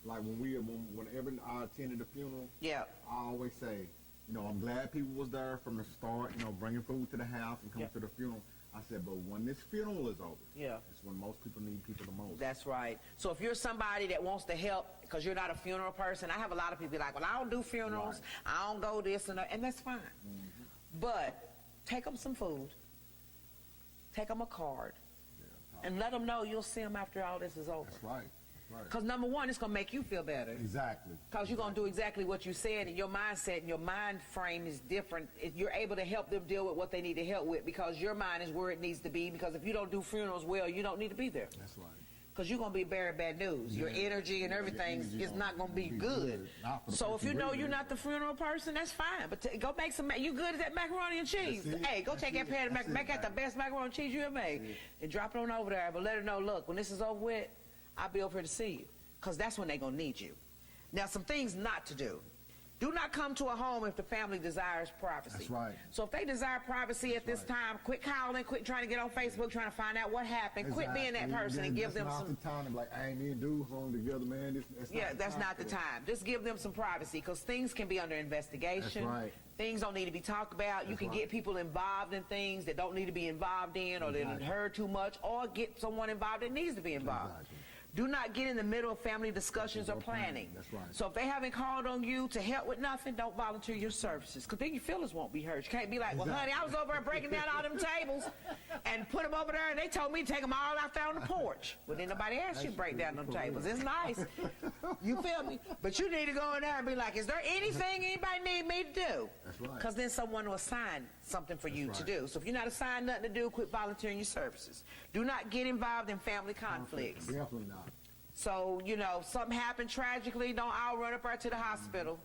like whenever I attended the funeral, Yeah. I always say, I'm glad people was there from the start, bringing food to the house and coming to the funeral. I said, but when this funeral is over, Yeah. it's when most people need people the most. That's right. So if you're somebody that wants to help because you're not a funeral person, I have a lot of people like, well, I don't do funerals. Right. I don't go this and that, and that's fine. But take them some food. Take them a card. And let them know you'll see them after all this is over. That's right. Because number one, it's going to make you feel better. Exactly. Because you're going to do exactly what you said, and your mindset and your mind frame is different. You're able to help them deal with what they need to help with because your mind is where it needs to be. Because if you don't do funerals well, you don't need to be there. That's right. Because you're going to be bearing bad news. Your energy and everything is not going to be good. So if you know you're not the funeral person, that's fine. But go make some, you good at that macaroni and cheese. Hey, go take that pan and make out the best macaroni and cheese you ever made. And drop it on over there. But let her know, look, when this is over with, I'll be over here to see you. Because that's when they're going to need you. Now, some things not to do. Do not come to a home if the family desires privacy. That's right. So if they desire privacy at this time, quit calling, quit trying to get on Facebook, trying to find out what happened. Quit being that person and give them some... That's not the time. Like, I ain't me and dude hung together, man. That's not the time. Just give them some privacy because things can be under investigation. That's right. Things don't need to be talked about. You can get people involved in things that don't need to be involved in or they heard too much, or get someone involved that needs to be involved. Exactly. Do not get in the middle of family discussions or planning. That's right. So if they haven't called on you to help with nothing, don't volunteer your services. Because then your feelings won't be hurt. You can't be like, well, honey, I was over there breaking down all them tables and put them over there, and they told me to take them all out there on the porch. Well, then nobody asked you to break down them tables. It's nice. You feel me? But you need to go in there and be like, is there anything anybody need me to do? That's right. Because then someone will assign something for you to do. So if you're not assigned nothing to do, quit volunteering your services. Do not get involved in family conflicts. Definitely not. So, something happened tragically, don't all run up right to the hospital.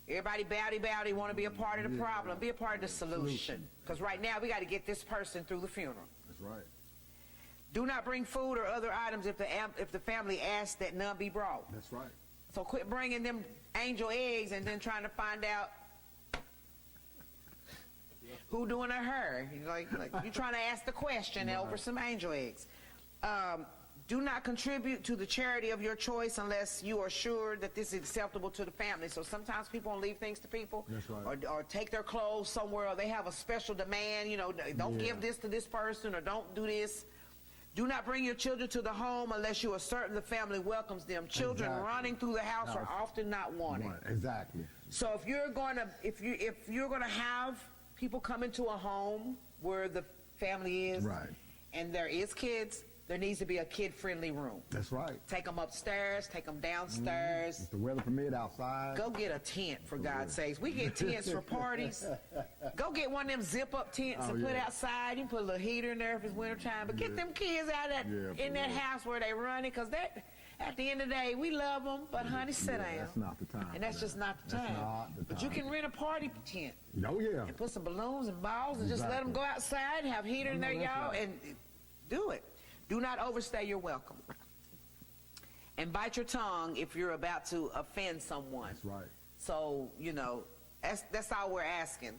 Everybody bowdy, want to be a part of the problem. Be a part of the solution. Because right now, we got to get this person through the funeral. That's right. Do not bring food or other items if the family asks that none be brought. That's right. So quit bringing them angel eggs and then trying to find out who doing her. Like you trying to ask the question over some angel eggs. Do not contribute to the charity of your choice unless you are sure that this is acceptable to the family. So sometimes people don't leave things to people. That's right. Or take their clothes somewhere, or they have a special demand, don't give this to this person or don't do this. Do not bring your children to the home unless you are certain the family welcomes them. Children running through the house are often not wanted. Exactly. So if you're going to have people come into a home where the family is, Right. and there is kids, there needs to be a kid-friendly room. That's right. Take them upstairs, take them downstairs. If the weather permit, outside. Go get a tent, for God's sakes. We get tents for parties. Go get one of them zip-up tents and put it outside. You can put a little heater in there if it's wintertime. But get them kids out in that house where they running, because at the end of the day, we love them, but honey, sit down. That's not the time. And that's just not the time. That's not the But time. you can rent a party tent. Oh, yeah. And put some balloons and balls and just let them go outside, have heater in there, y'all, and do it. Do not overstay your welcome. And bite your tongue if you're about to offend someone. That's right. So, you know, that's all we're asking,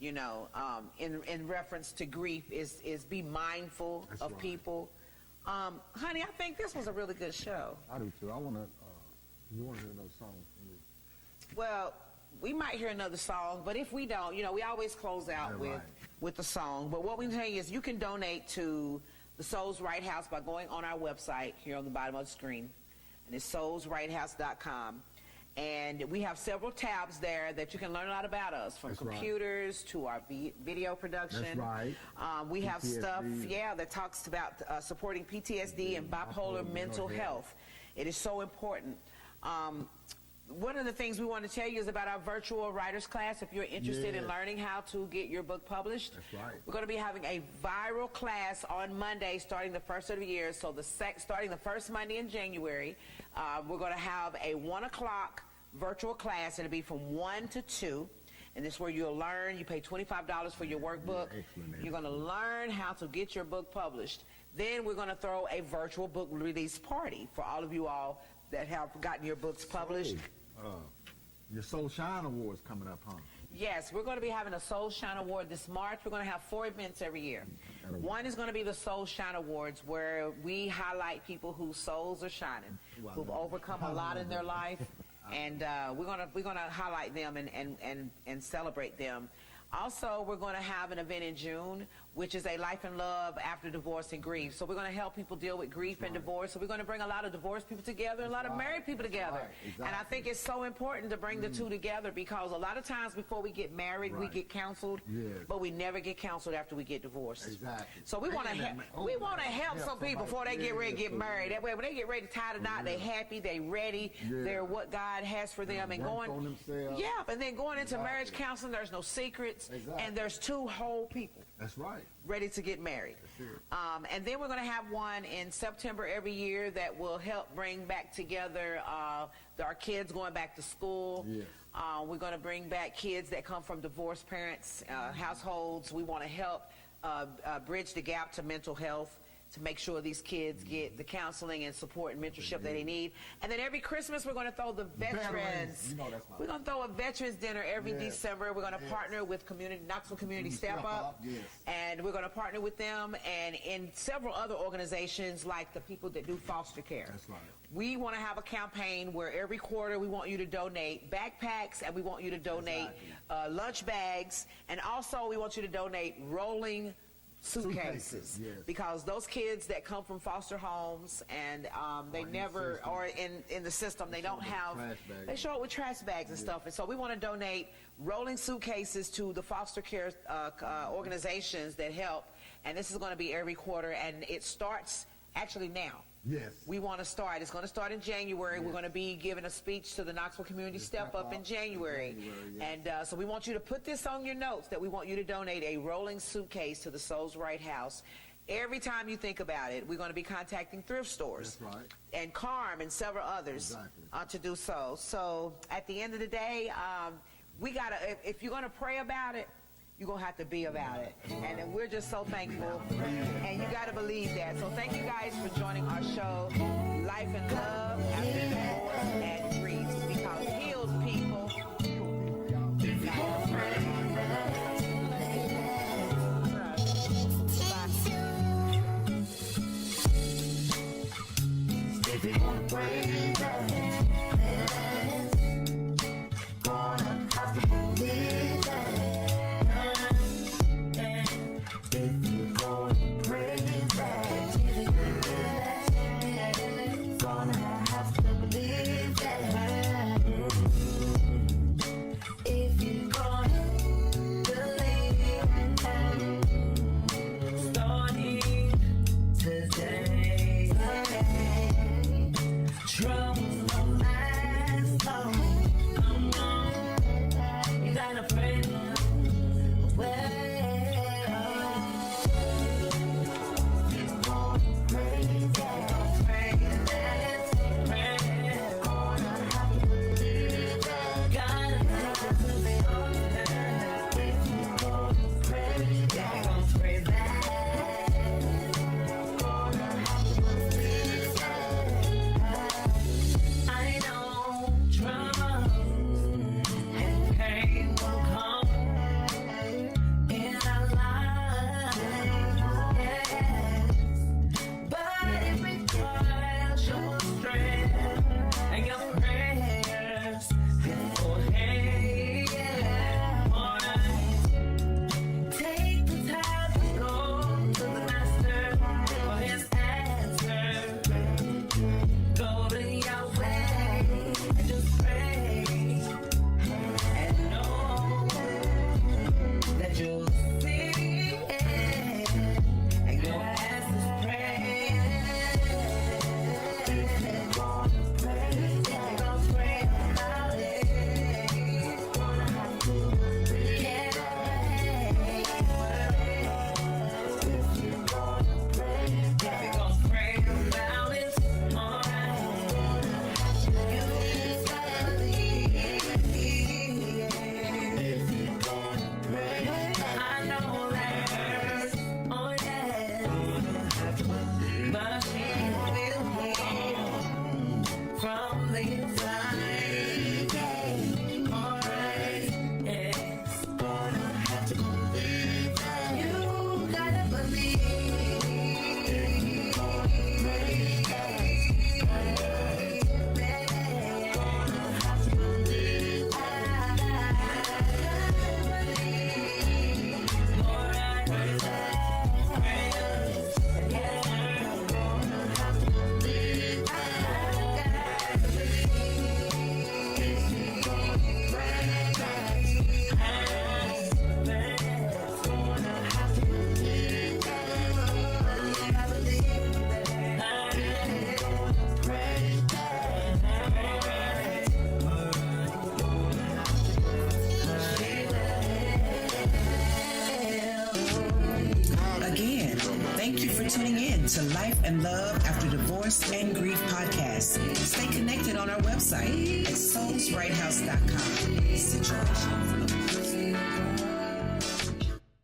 you know, in reference to grief is be mindful of people. Honey, I think this was a really good show. I do too. I want to, you want to hear another song from me? Well, we might hear another song, but if we don't, you know, we always close out with the song. But what we're saying is you can donate to the Souls Right House by going on our website here on the bottom of the screen. And it's soulsrighthouse.com. And we have several tabs there that you can learn a lot about us, from computers to our video production. That's right. We have PTSD. stuff, that talks about supporting PTSD and bipolar mental health. It is so important. One of the things we want to tell you is about our virtual writers class. If you're interested in learning how to get your book published, that's right. We're going to be having a viral class on Monday, starting the first of the year. So starting the first Monday in January, we're going to have a 1 o'clock virtual class. It'll be from 1 to 2. And this is where you'll learn. You pay $25 for your workbook. You're going to learn how to get your book published. Then we're going to throw a virtual book release party for all of you all that have gotten your books published. Your Soul Shine Awards coming up, huh? Yes, we're going to be having a Soul Shine Award this March. We're going to have 4 events every year. One is going to be the Soul Shine Awards, where we highlight people whose souls are shining, who've overcome a lot in their life, and we're going to highlight them and celebrate them. Also, we're going to have an event in June, which is a life and love after divorce and grief. So we're going to help people deal with grief and divorce. So we're going to bring a lot of divorced people together, a lot of married people together. And I think it's so important to bring the two together, because a lot of times before we get married, we get counseled, but we never get counseled after we get divorced. Exactly. So we want to help some people before they get ready to get married. That way, when they get ready to tie the knot, they're happy, they're ready, they're what God has for them, and going, and then going into marriage counseling, there's no secrets, and there's 2 whole people. That's right. Ready to get married. And then we're going to have one in September every year that will help bring back together our kids going back to school. We're going to bring back kids that come from divorced parents, households. We want to help bridge the gap to mental health, to make sure these kids get the counseling and support and mentorship that they need. And then every Christmas, we're going to throw the veterans. We're going to throw a veterans dinner every December. We're going to partner with Knoxville Community Step Up. And we're going to partner with them and in several other organizations like the people that do foster care. That's right. We want to have a campaign where every quarter we want you to donate backpacks, and we want you to donate lunch bags, and also we want you to donate rolling suitcases, because those kids that come from foster homes and they never, or in the system, they don't have, they show up with trash bags and stuff. And so we want to donate rolling suitcases to the foster care organizations that help. And this is going to be every quarter, and it starts actually now. We want to start. It's going to start in January. We're going to be giving a speech to the Knoxville Community Step Up in January. And so we want you to put this on your notes, that we want you to donate a rolling suitcase to the Souls Right House. Every time you think about it, we're going to be contacting thrift stores and Carm and several others to do so. So at the end of the day, we got to, if you're going to pray about it, you're going to have to be about it. And we're just so thankful. And you got to believe that. So thank you guys for joining our show, Life and Love After Divorce and Grief. Because healed people. If you want to pray that, gonna have to believe that. If you go and pray that, gonna have to believe that. If you gonna believe that, starting today. for tuning in to Life and Love After Divorce and Grief podcast. Stay connected on our website at soulsrighthouse.com. Situations